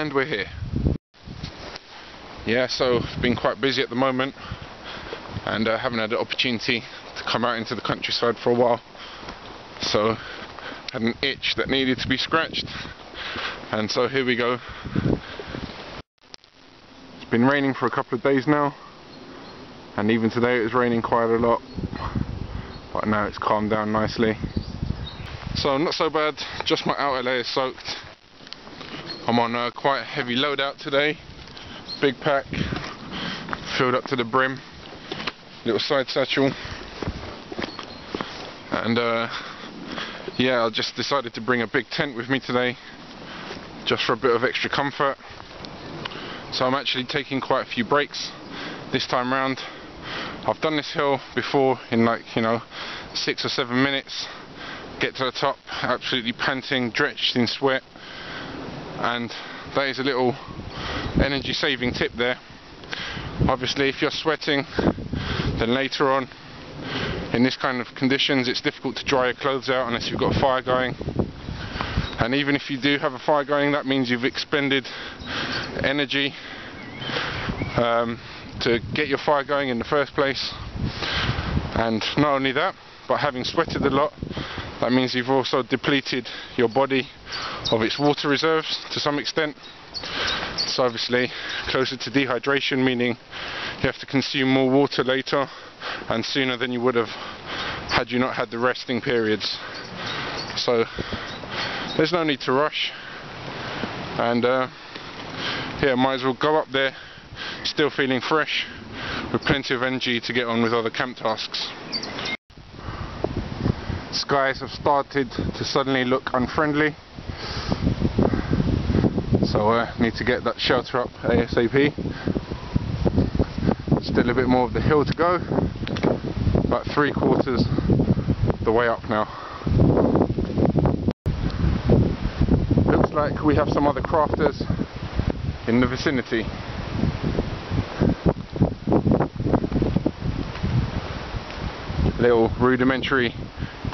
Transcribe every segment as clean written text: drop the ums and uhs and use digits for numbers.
And we're here. Yeah, so it's been quite busy at the moment, and I haven't had the opportunity to come out into the countryside for a while, so had an itch that needed to be scratched, and so here we go. It's been raining for a couple of days now, and even today it was raining quite a lot, but now it's calmed down nicely. So not so bad, just my outer layer soaked. I'm on quite a heavy loadout today, big pack, filled up to the brim, little side satchel, and yeah, I just decided to bring a big tent with me today, just for a bit of extra comfort. So I'm actually taking quite a few breaks this time round. I've done this hill before in, like, 6 or 7 minutes, get to the top absolutely panting, drenched in sweat, and that is a little energy saving tip there. Obviously if you're sweating, then later on in this kind of conditions it's difficult to dry your clothes out unless you've got a fire going, and even if you do have a fire going, that means you've expended energy to get your fire going in the first place. And not only that, but having sweated a lot, that means you've also depleted your body of its water reserves to some extent. So obviously closer to dehydration, meaning you have to consume more water later and sooner than you would have had you not had the resting periods. So there's no need to rush, and yeah, might as well go up there still feeling fresh with plenty of energy to get on with other camp tasks. Skies have started to suddenly look unfriendly, so I need to get that shelter up ASAP. Still a bit more of the hill to go, about 3/4 the way up now. Looks like we have some other crafters in the vicinity. Little rudimentary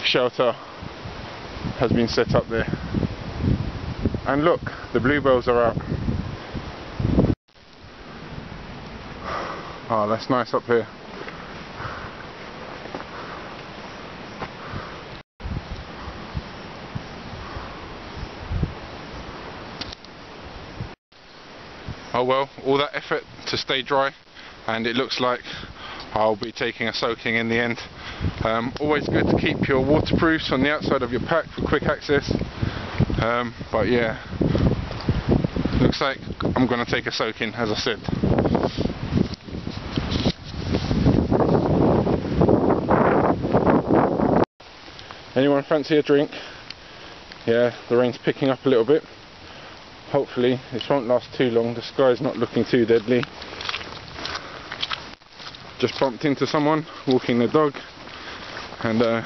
shelter has been set up there, and look, the bluebells are out. Oh, that's nice up here. Oh well, all that effort to stay dry, and it looks like I'll be taking a soaking in the end. Always good to keep your waterproofs on the outside of your pack for quick access, but yeah, looks like I'm going to take a soaking, as I said. Anyone fancy a drink? Yeah, the rain's picking up a little bit. Hopefully this won't last too long, the sky's not looking too deadly. Just bumped into someone walking their dog, and they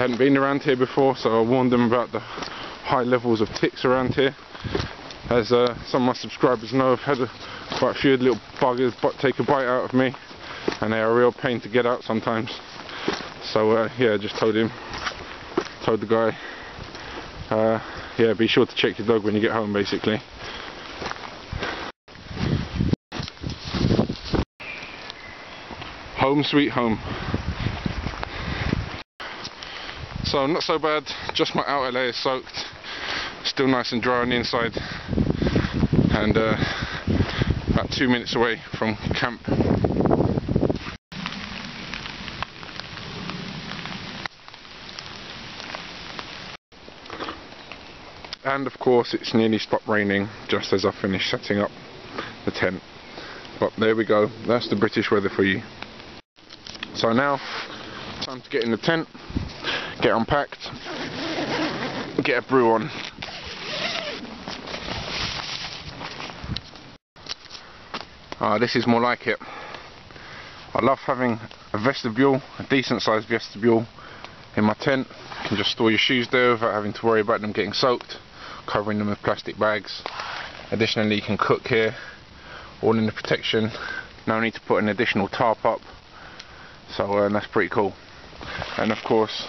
hadn't been around here before, so I warned them about the high levels of ticks around here. As some of my subscribers know, I've had quite a few little buggers take a bite out of me, and they are a real pain to get out sometimes. So yeah, just told the guy, yeah, be sure to check your dog when you get home, basically. Home sweet home. So not so bad, just my outer layer soaked, still nice and dry on the inside, and about 2 minutes away from camp. And of course it's nearly stopped raining just as I finished setting up the tent. But there we go, that's the British weather for you. So now, time to get in the tent, get unpacked, get a brew on. This is more like it. I love having a vestibule, a decent sized vestibule in my tent. You can just store your shoes there without having to worry about them getting soaked, covering them with plastic bags. Additionally, you can cook here, all in the protection, no need to put an additional tarp up. So that's pretty cool. And of course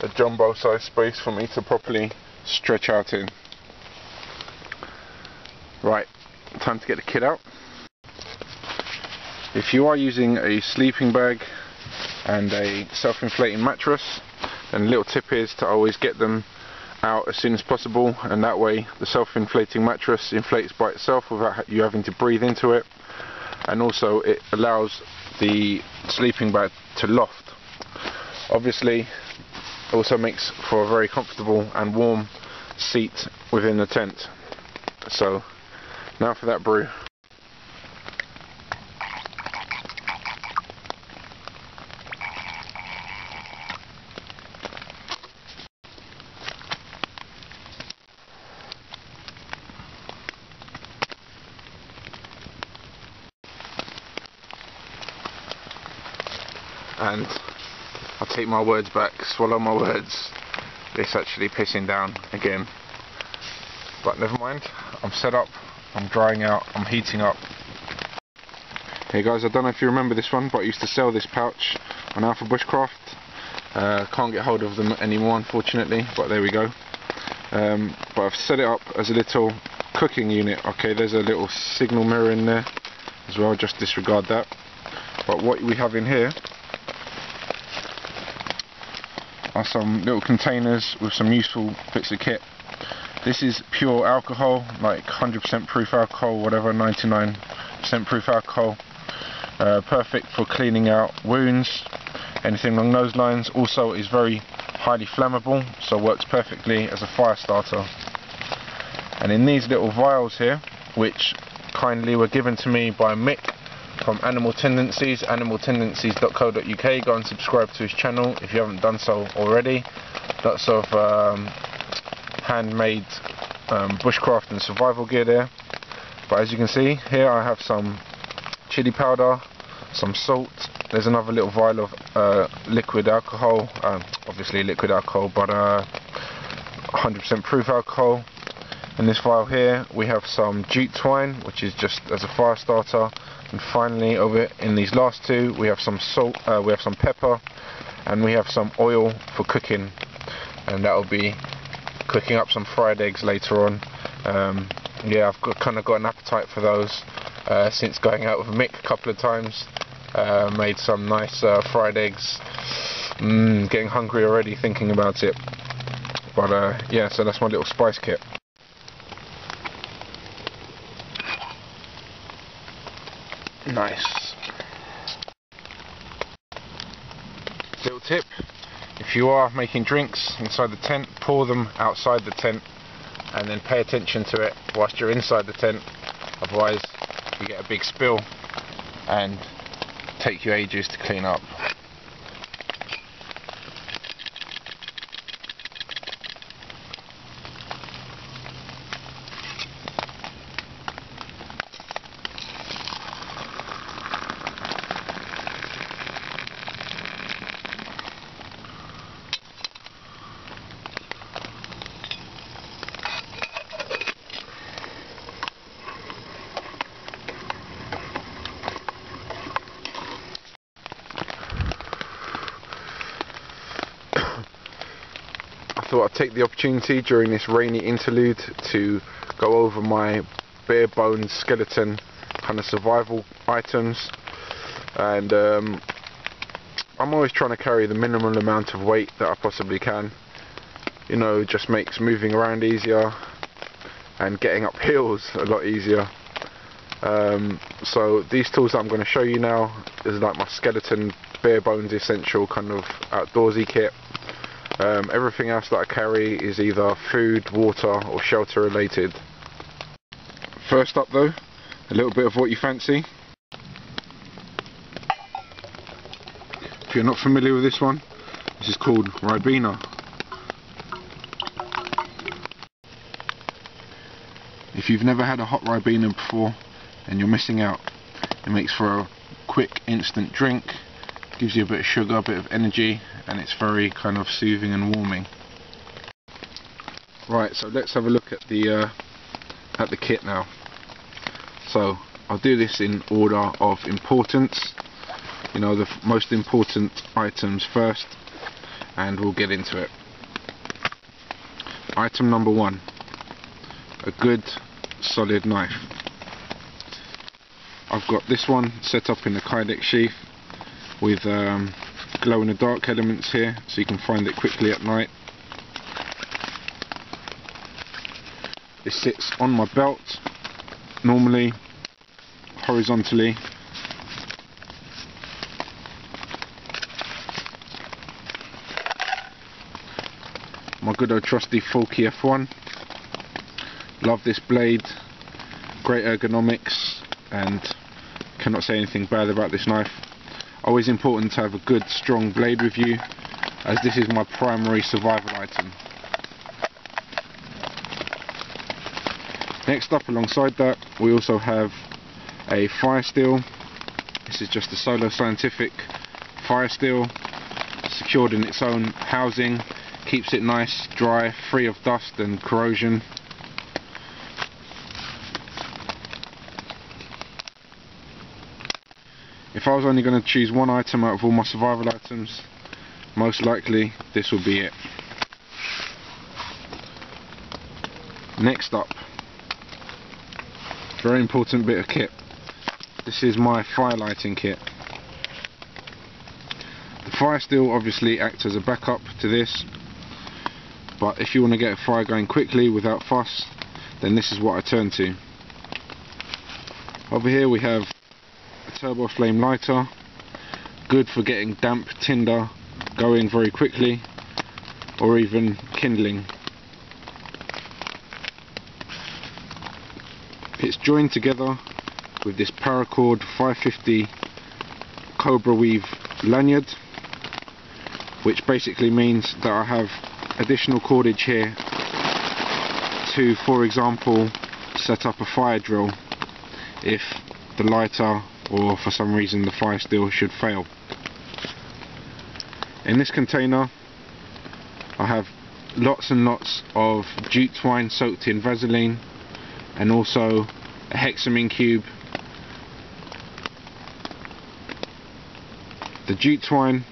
a jumbo size space for me to properly stretch out in. Right, time to get the kit out. If you are using a sleeping bag and a self-inflating mattress, then the little tip is to always get them out as soon as possible, and that way the self-inflating mattress inflates by itself without you having to breathe into it, and also it allows the sleeping bag to loft. Obviously, it also makes for a very comfortable and warm seat within the tent. So now for that brew. And I'll take my words back, swallow my words, it's actually pissing down again. But never mind, I'm set up, I'm drying out, I'm heating up. Hey guys, I don't know if you remember this one, but I used to sell this pouch on Alpha Bushcraft. Can't get hold of them anymore unfortunately, but there we go. But I've set it up as a little cooking unit. Okay, there's a little signal mirror in there as well, just disregard that. But what we have in here are some little containers with some useful bits of kit. This is pure alcohol, like 100% proof alcohol, whatever, 99% proof alcohol. Perfect for cleaning out wounds, anything along those lines. Also is very highly flammable, so works perfectly as a fire starter. And in these little vials here, which kindly were given to me by Mick from Animal Tendencies, animaltendencies.co.uk. Go and subscribe to his channel if you haven't done so already. Lots of handmade bushcraft and survival gear there. But as you can see here, I have some chili powder, some salt. There's another little vial of liquid alcohol, obviously liquid alcohol, but 100% proof alcohol. In this vial here we have some jute twine, which is just as a fire starter. And finally, over in these last two, we have some salt, we have some pepper, and we have some oil for cooking, and that will be cooking up some fried eggs later on. Yeah, I've kind of got an appetite for those since going out with Mick a couple of times. Made some nice fried eggs. Getting hungry already thinking about it. But yeah, so that's my little spice kit. Nice. Little tip, if you are making drinks inside the tent, pour them outside the tent and then pay attention to it whilst you're inside the tent, otherwise you get a big spill and take you ages to clean up. I thought I'd take the opportunity during this rainy interlude to go over my bare bones skeleton kind of survival items, and I'm always trying to carry the minimal amount of weight that I possibly can. You know, just makes moving around easier and getting up hills a lot easier. So these tools that I'm going to show you now is like my skeleton bare bones essential kind of outdoorsy kit. Everything else that I carry is either food, water or shelter related. First up though, a little bit of what you fancy. If you're not familiar with this one, this is called Ribena. If you've never had a hot Ribena before, then you're missing out. It makes for a quick instant drink, gives you a bit of sugar, a bit of energy, and it's very kind of soothing and warming. Right, so let's have a look at the kit now. So I'll do this in order of importance, you know, the most important items first, and we'll get into it. Item number one, a good solid knife. I've got this one set up in a Kydex sheath with glow in the dark elements here, so you can find it quickly at night. It sits on my belt, normally horizontally. My good old trusty Forky F1. Love this blade, great ergonomics, and cannot say anything bad about this knife. Always important to have a good strong blade with you, as this is my primary survival item. Next up, alongside that, we also have a fire steel. This is just a Solo Scientific fire steel, secured in its own housing, keeps it nice, dry, free of dust and corrosion. If I was only going to choose one item out of all my survival items, most likely this will be it. Next up, very important bit of kit. This is my fire lighting kit. The fire steel obviously acts as a backup to this, but if you want to get a fire going quickly without fuss, then this is what I turn to. Over here we have a turbo flame lighter, good for getting damp tinder going very quickly, or even kindling. It's joined together with this paracord 550 Cobra Weave lanyard, which basically means that I have additional cordage here to, for example, set up a fire drill if the lighter or for some reason the fire steel should fail. In this container I have lots and lots of jute twine soaked in Vaseline, and also a hexamine cube. The jute twine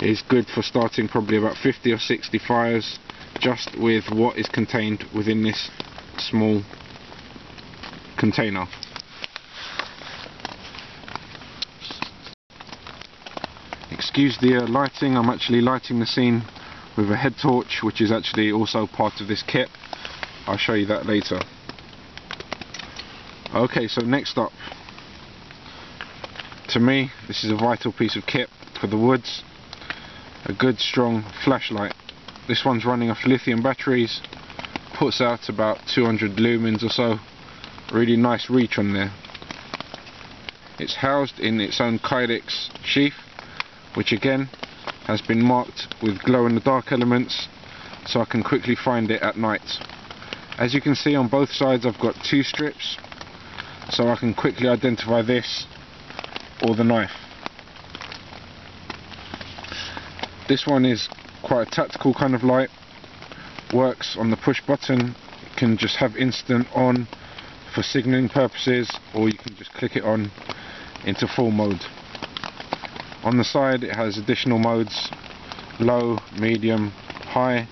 is good for starting probably about 50 or 60 fires just with what is contained within this small container. Excuse the lighting, I'm actually lighting the scene with a head torch, which is actually also part of this kit. I'll show you that later. Okay, so next up, to me this is a vital piece of kit for the woods. A good strong flashlight. This one's running off lithium batteries, puts out about 200 lumens or so. Really nice reach on there. It's housed in its own Kydex sheath, which again has been marked with glow in the dark elements, so I can quickly find it at night. As you can see, on both sides I've got 2 strips, so I can quickly identify this or the knife. This one is quite a tactical kind of light, works on the push button, you can just have instant on for signalling purposes, or you can just click it on into full mode. On the side it has additional modes: low, medium, high,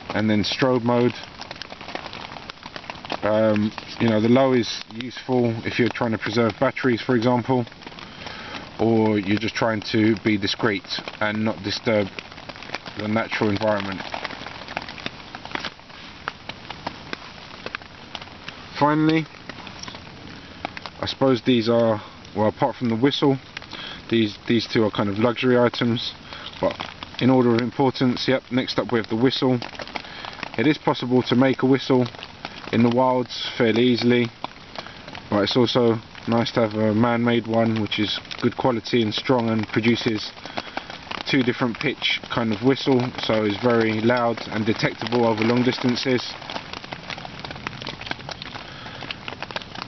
and then strobe mode. You know, the low is useful if you're trying to preserve batteries, for example, or you're just trying to be discreet and not disturb the natural environment. Finally, I suppose these are, well, apart from the whistle, these two are kind of luxury items, but in order of importance, yep, next up we have the whistle. It is possible to make a whistle in the wilds fairly easily, but it's also nice to have a man-made one which is good quality and strong and produces 2 different pitch kind of whistle, so it's very loud and detectable over long distances.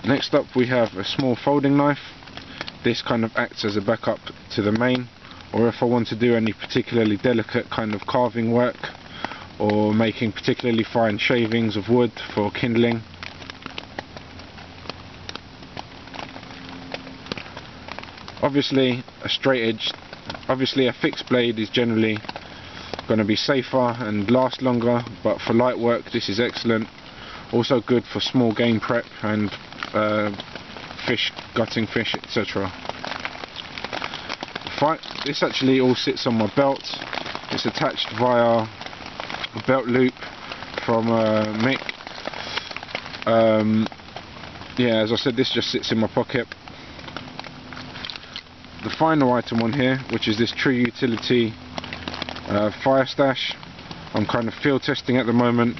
Next up we have a small folding knife. This kind of acts as a backup to the main, or if I want to do any particularly delicate kind of carving work or making particularly fine shavings of wood for kindling. Obviously a fixed blade is generally going to be safer and last longer, but for light work this is excellent. Also good for small game prep and fish, gutting fish, etc. This actually all sits on my belt. It's attached via a belt loop from Mick. Yeah, as I said, this just sits in my pocket. The final item on here, which is this Tree Utility fire stash, I'm kind of field testing at the moment.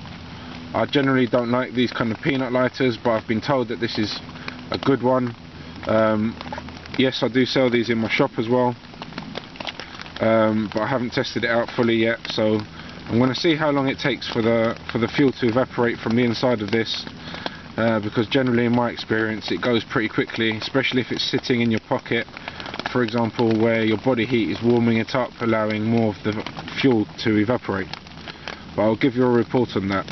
I generally don't like these kind of peanut lighters, but I've been told that this is a good one. Yes, I do sell these in my shop as well, but I haven't tested it out fully yet, so I'm going to see how long it takes for the fuel to evaporate from the inside of this, because generally in my experience it goes pretty quickly, especially if it's sitting in your pocket, for example, where your body heat is warming it up, allowing more of the fuel to evaporate. But I'll give you a report on that.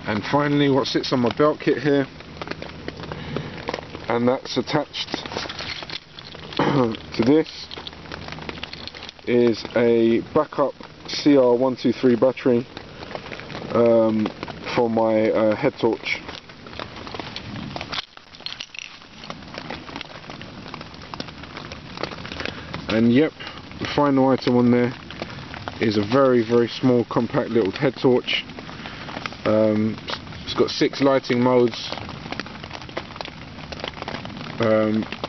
And finally, what sits on my belt kit here, and that's attached to this, is a backup CR123 battery for my head torch. And yep, the final item on there is a very, very small, compact little head torch. It's got 6 lighting modes.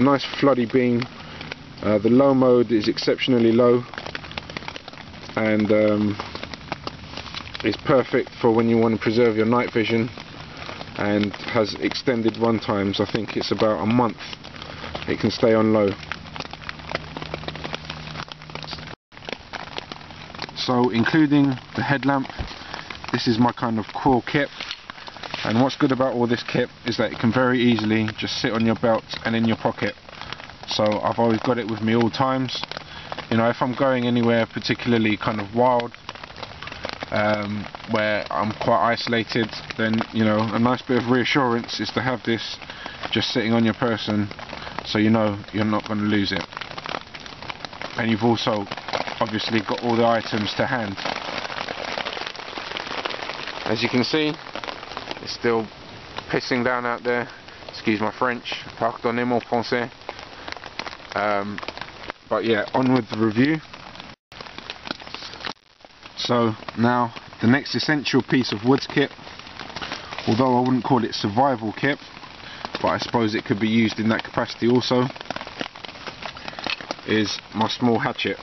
Nice floody beam. The low mode is exceptionally low, and is perfect for when you want to preserve your night vision, and has extended run times. I think it's about a month it can stay on low. So including the headlamp, this is my kind of core kit. And what's good about all this kit is that it can very easily just sit on your belt and in your pocket. So I've always got it with me all times. You know, if I'm going anywhere particularly kind of wild, where I'm quite isolated, then, you know, a nice bit of reassurance is to have this just sitting on your person, so you know you're not going to lose it. And you've also obviously got all the items to hand. As you can see, it's still pissing down out there. Excuse my French. Pardonnez mon français. But yeah, on with the review. So now the next essential piece of woods kit, although I wouldn't call it survival kit, but I suppose it could be used in that capacity also, is my small hatchet.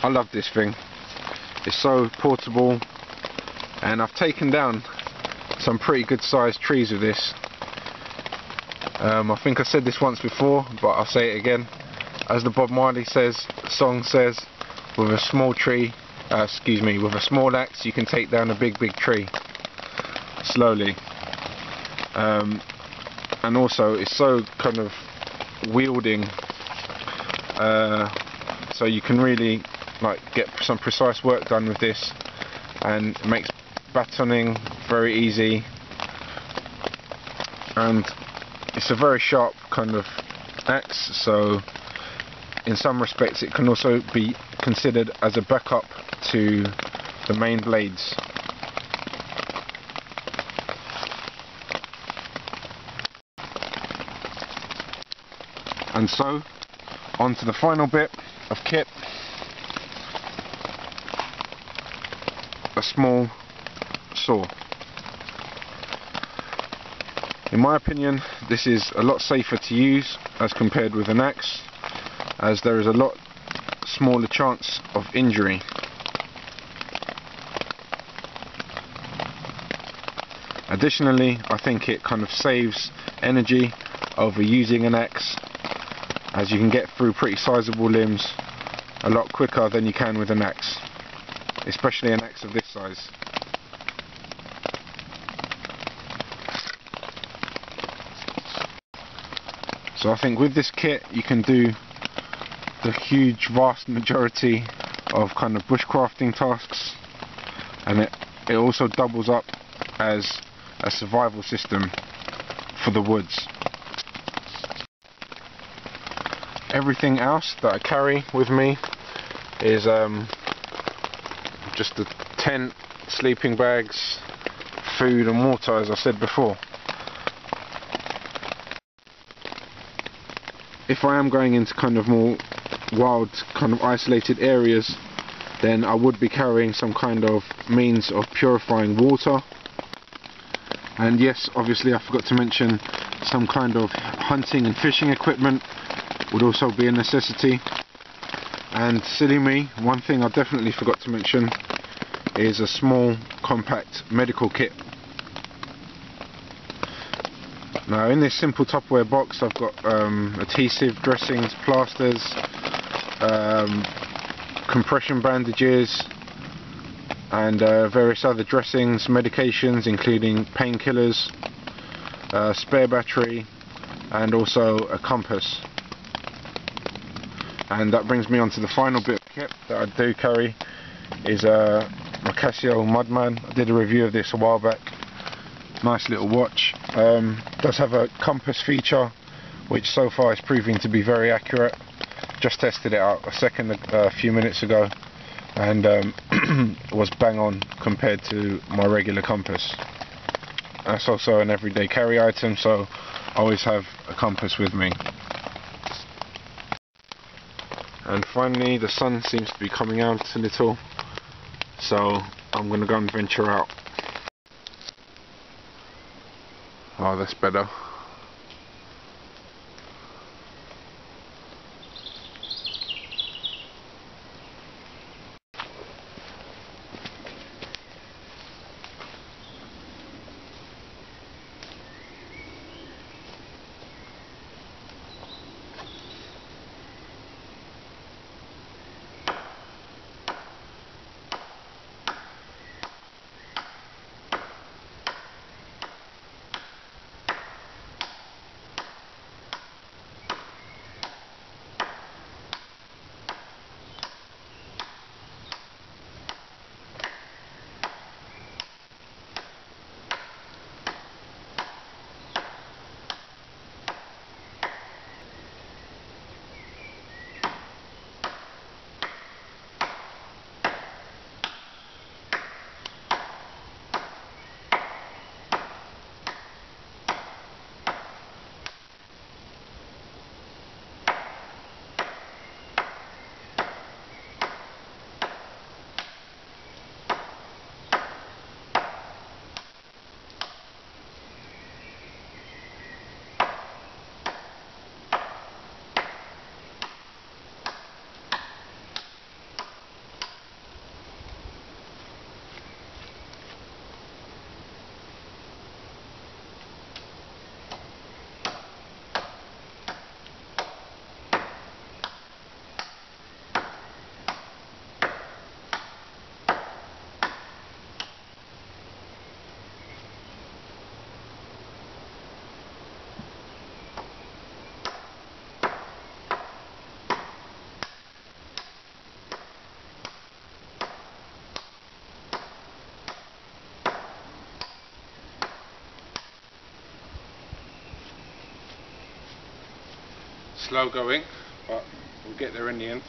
I love this thing. It's so portable, and I've taken down some pretty good sized trees with this. I think I said this once before, but I'll say it again. As the Bob Marley song says, with a small tree, with a small axe you can take down a big tree slowly. And also it's so kind of wielding, so you can really like get some precise work done with this, and it makes batoning very easy, and it's a very sharp kind of axe, so in some respects it can also be considered as a backup to the main blades. And so on to the final bit of kit, a small saw. In my opinion, this is a lot safer to use as compared with an axe, as there is a lot smaller chance of injury. Additionally, I think it kind of saves energy over using an axe, as you can get through pretty sizable limbs a lot quicker than you can with an axe, especially an axe of this size. So I think with this kit you can do the huge vast majority of kind of bushcrafting tasks, and it also doubles up as a survival system for the woods. Everything else that I carry with me is just a tent, sleeping bags, food and water, as I said before. If I am going into kind of more wild, kind of isolated areas, then I would be carrying some kind of means of purifying water. And yes, obviously I forgot to mention some kind of hunting and fishing equipment would also be a necessity. And silly me, one thing I definitely forgot to mention is a small compact medical kit. Now in this simple Tupperware box I've got adhesive, dressings, plasters, compression bandages and various other dressings, medications including painkillers, spare battery and also a compass. And that brings me on to the final bit of kit that I do carry, is a Casio Mudman. I did a review of this a while back. Nice little watch. Does have a compass feature which so far is proving to be very accurate. Just tested it out a few minutes ago, and was bang on compared to my regular compass. That's also an everyday carry item, so I always have a compass with me. And finally the sun seems to be coming out a little, so I'm going to go and venture out. Oh, that's better. Slow going, but we'll get there in the end.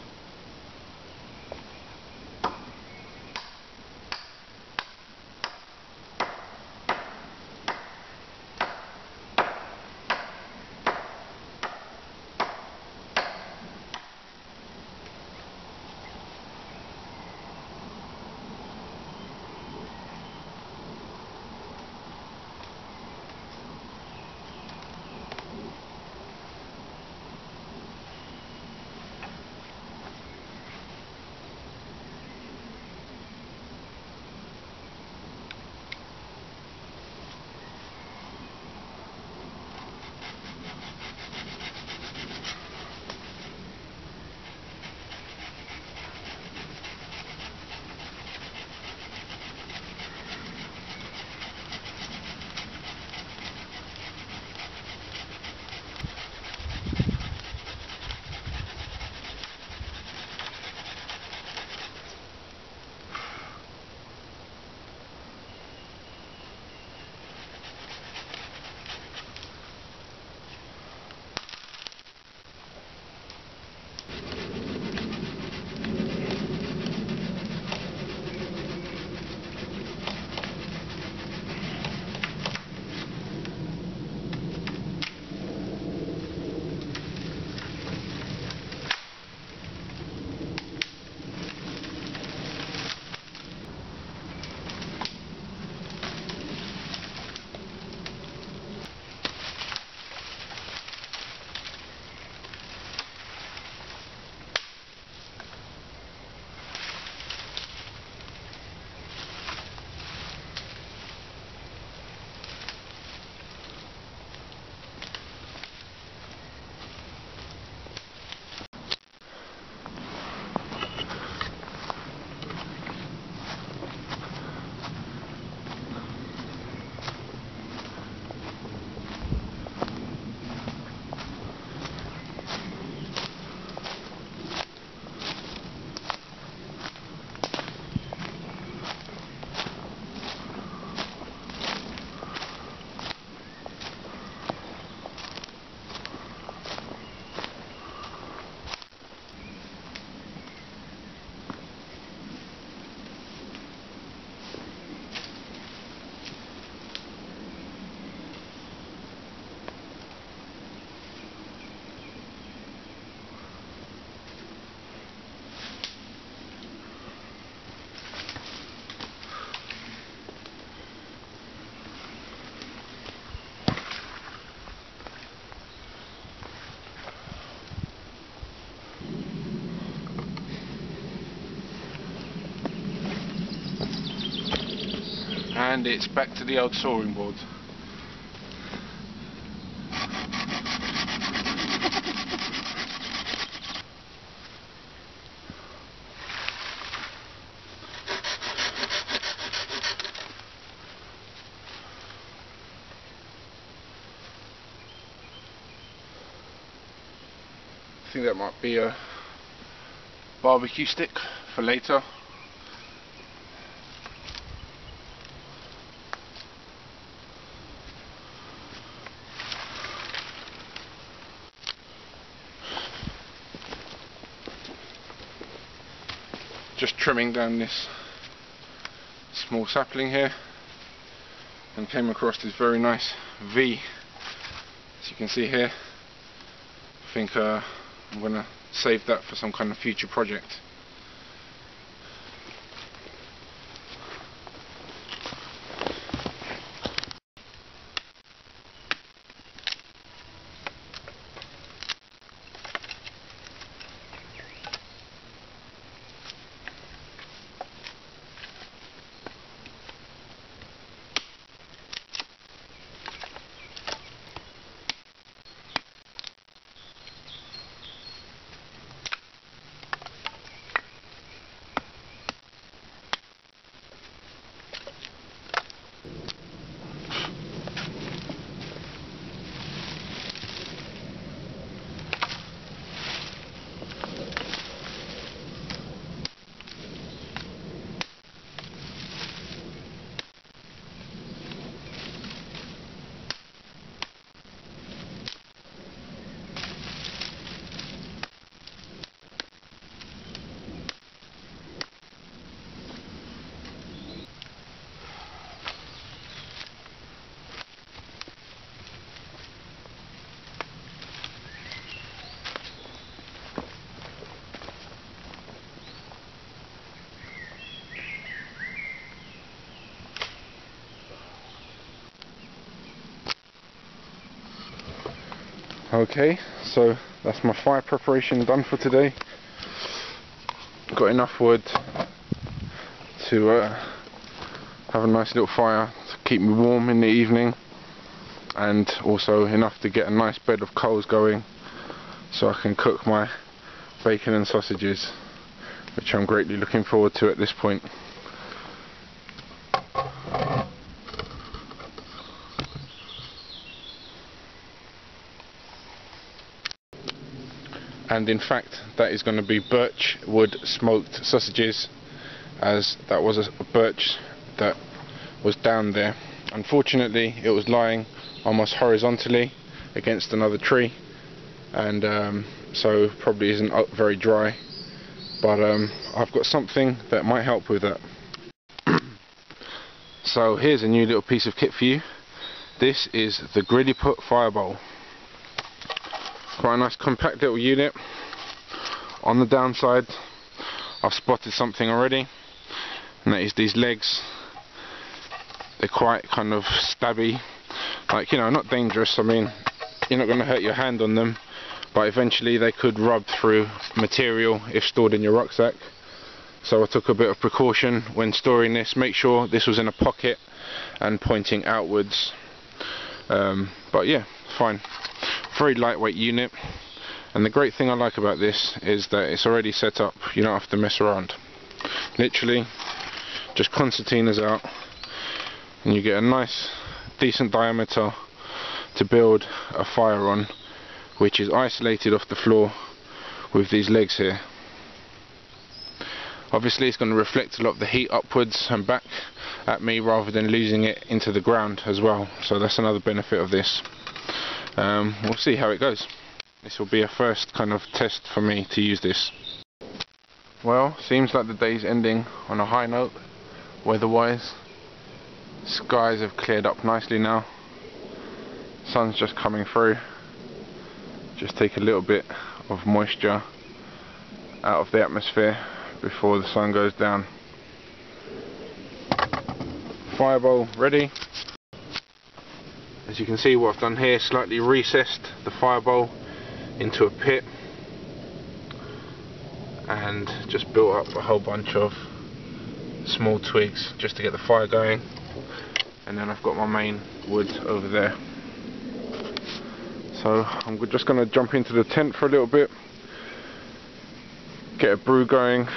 and it's back to the old soaring board. I think that might be a barbecue stick for later. Just trimming down this small sapling here and came across this very nice V, as you can see here. I think I'm going to save that for some kind of future project. Okay, so that's my fire preparation done for today. Got enough wood to have a nice little fire to keep me warm in the evening, and also enough to get a nice bed of coals going so I can cook my bacon and sausages, which I'm greatly looking forward to at this point. And in fact, that is going to be birch wood smoked sausages, as that was a birch that was down there. Unfortunately, it was lying almost horizontally against another tree, and so probably isn't very dry, but I've got something that might help with that. So here's a new little piece of kit for you. This is the Grilly Put Fireball. Quite a nice compact little unit. On the downside, I've spotted something already, and that is these legs. They're quite kind of stabby, like, you know, not dangerous. I mean, you're not going to hurt your hand on them, but eventually they could rub through material if stored in your rucksack. So I took a bit of precaution when storing this. Make sure this was in a pocket and pointing outwards. But yeah, fine. Very lightweight unit, and the great thing I like about this is that it's already set up. You don't have to mess around. Literally just concertinas out and you get a nice decent diameter to build a fire on, which is isolated off the floor with these legs here. Obviously it's going to reflect a lot of the heat upwards and back at me rather than losing it into the ground as well, so that's another benefit of this. We'll see how it goes. This will be a first kind of test for me to use this. Well, seems like the day's ending on a high note, weather-wise. Skies have cleared up nicely now. Sun's just coming through. Just take a little bit of moisture out of the atmosphere before the sun goes down. Fireball ready. As you can see, what I've done here, slightly recessed the fireball into a pit and just built up a whole bunch of small twigs just to get the fire going. and then I've got my main wood over there. So I'm just going to jump into the tent for a little bit, get a brew going,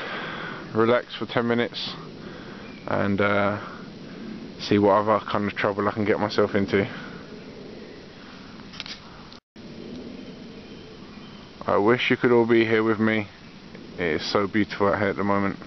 relax for 10 minutes, and see what other kind of trouble I can get myself into. I wish you could all be here with me. It is so beautiful out here at the moment.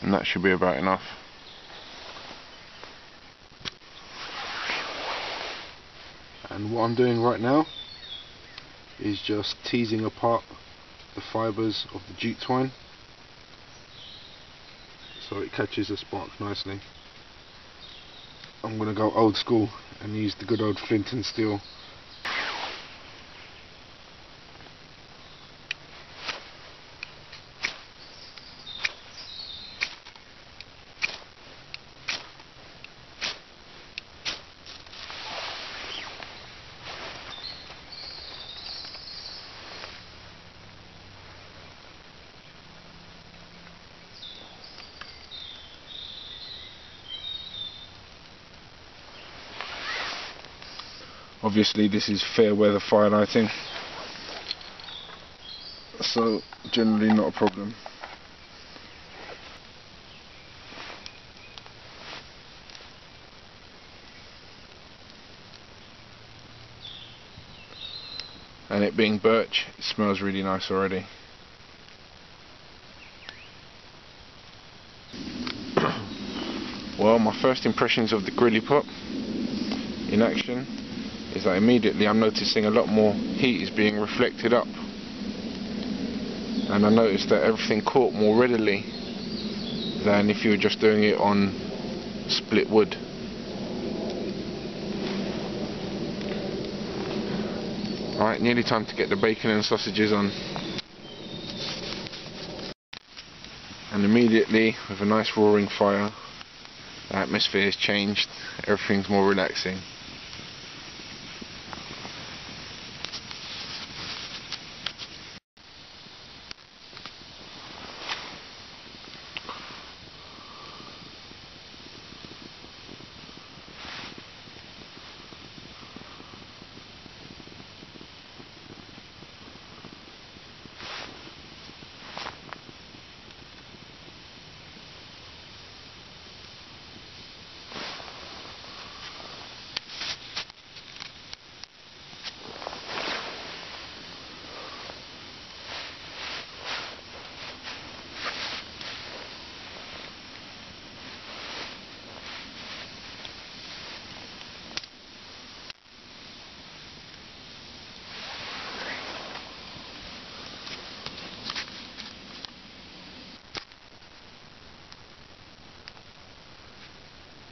And that should be about enough. And what I'm doing right now is just teasing apart the fibres of the jute twine so it catches a spark nicely. I'm going to go old school and use the good old flint and steel. Obviously this is fair weather firelighting, so generally not a problem. And it being birch, it smells really nice already. Well, my first impressions of the grilly pot in action is that immediately I'm noticing a lot more heat is being reflected up, and I noticed that everything caught more readily than if you were just doing it on split wood. Right, nearly time to get the bacon and sausages on. And immediately, with a nice roaring fire, the atmosphere has changed, everything's more relaxing.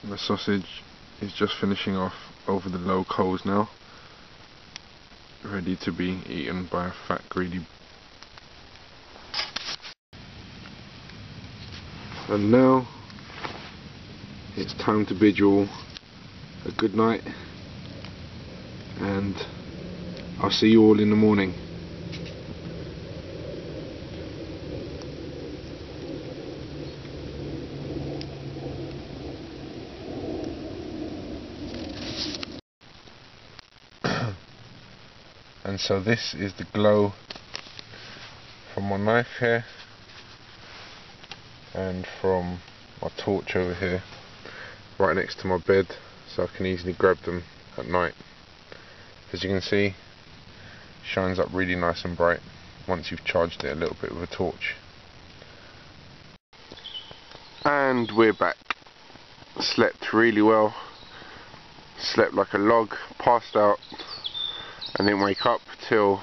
The sausage is just finishing off over the low coals now, ready to be eaten by a fat greedy. And now it's time to bid you all a good night, and I'll see you all in the morning. And so this is the glow from my knife here and from my torch over here, right next to my bed, so I can easily grab them at night. As you can see, shines up really nice and bright once you've charged it a little bit with a torch. And we're back. Slept really well, slept like a log, passed out and didn't wake up till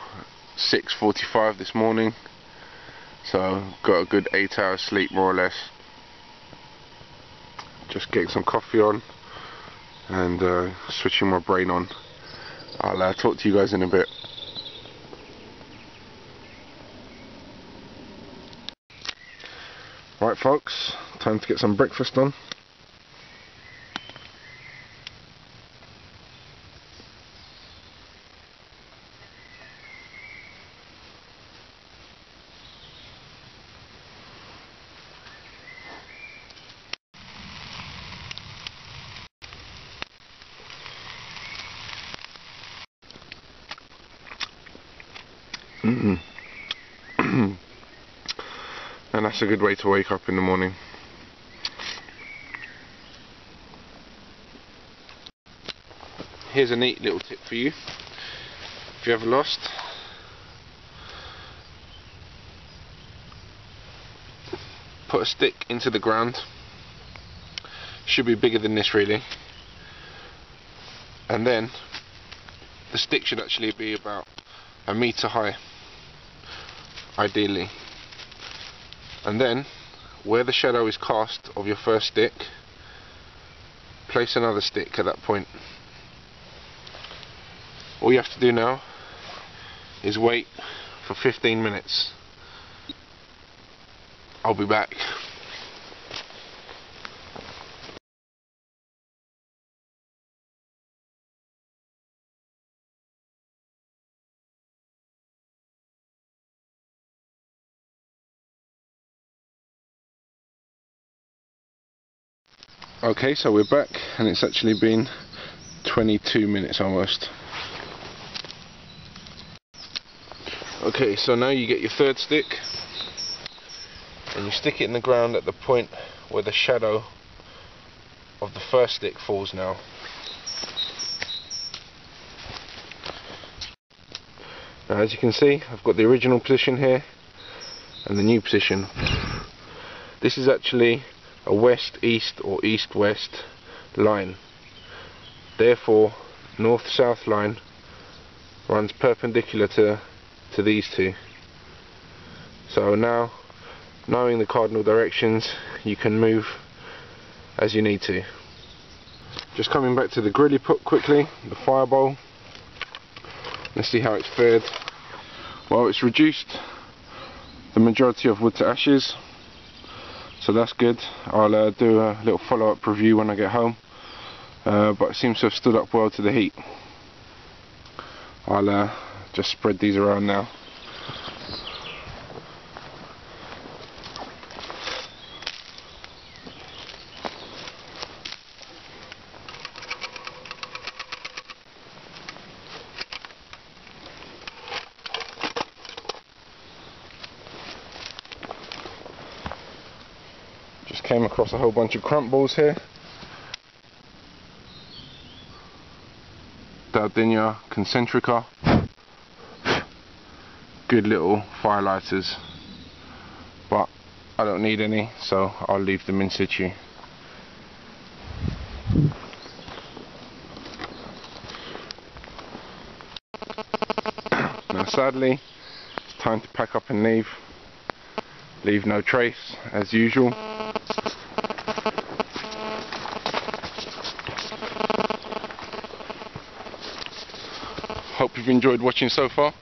6:45 this morning, so got a good 8 hours sleep more or less. Just getting some coffee on and switching my brain on. I'll talk to you guys in a bit. Right folks, time to get some breakfast on. And that's a good way to wake up in the morning. Here's a neat little tip for you. If you're ever lost, put a stick into the ground. Should be bigger than this really. And then the stick should actually be about a meter high, ideally. And then where the shadow is cast of your first stick, place another stick at that point. All you have to do now is wait for 15 minutes. I'll be back. Okay, so we're back and it's actually been 22 minutes almost. Okay, so now you get your third stick and you stick it in the ground at the point where the shadow of the first stick falls now. Now as you can see, I've got the original position here and the new position. This is actually a west-east or east-west line. Therefore, north-south line runs perpendicular to these two. So now, knowing the cardinal directions, you can move as you need to. Just coming back to the grilly pot quickly, the fire bowl. Let's see how it's fared. Well, it's reduced the majority of wood to ashes, so that's good. I'll do a little follow-up review when I get home, but it seems to have stood up well to the heat. I'll just spread these around now. Just came across a whole bunch of crump balls here. Daldinia concentrica. Good little fire lighters, but I don't need any, so I'll leave them in situ. Now sadly, it's time to pack up and leave. Leave no trace, as usual. Hope you've enjoyed watching so far.